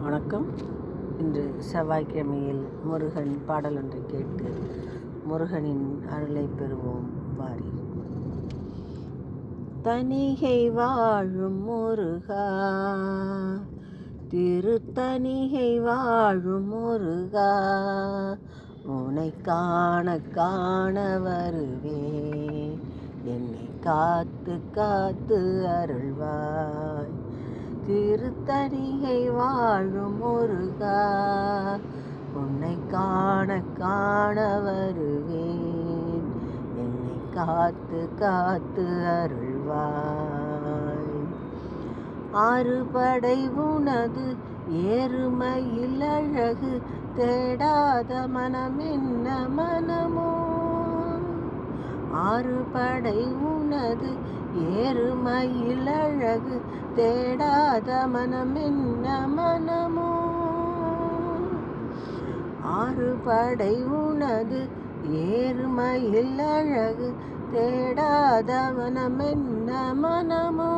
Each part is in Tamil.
வணக்கம். இன்று செவ்வாய்க்கிழமையில் முருகன் பாடல் ஒன்றை கேட்டு முருகனின் அருளை பெறுவோம் வாரி. தணிகை வாழும் முருகா, திருத்தணிகை வாழும் முருகா, உன்னை காண காண வருவேன், என்னை காத்து காத்து அருள்வாய். திருத்தணிகை வாழும் முருகா, உன்னை காண காண வருவேன், என்னை காத்து காத்து அருள்வாய். ஆறுபடை உனது ஏறுமையில் அழகு தேடாத மனம் என்ன மனமோ, ஆறுபடை உனது ஏறுமையில் அழகு தேடாத மனம் என்ன மனமோ, ஆறுபடை உனது ஏறுமையில் அழகு தேடாத மனம் என்ன மனமோ,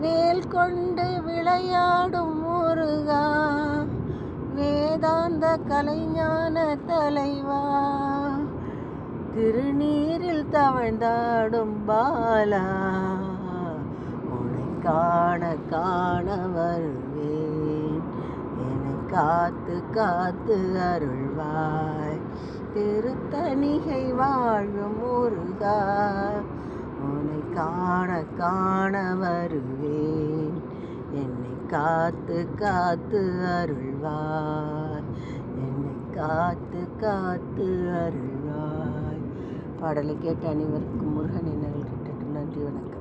வேல் கொண்டு விளையாடும் முருகா, வேதாந்த கலைஞான தலைவா, திருநீரில் தவழ்ந்தாடும் பாலா, உன்னை காண காண வருவேன், என்னை காத்து காத்து அருள்வாய். திருத்தணிகை வாழும் முருகா, உன்னை காண காண வருவேன், என்னை காத்து காத்து அருள்வாய், என்னை காத்து காத்து அருள்வாய். பாடலை கேட்ட அனைவருக்கும் முருகனின் அருள் கிட்டட்டும். நன்றி, வணக்கம்.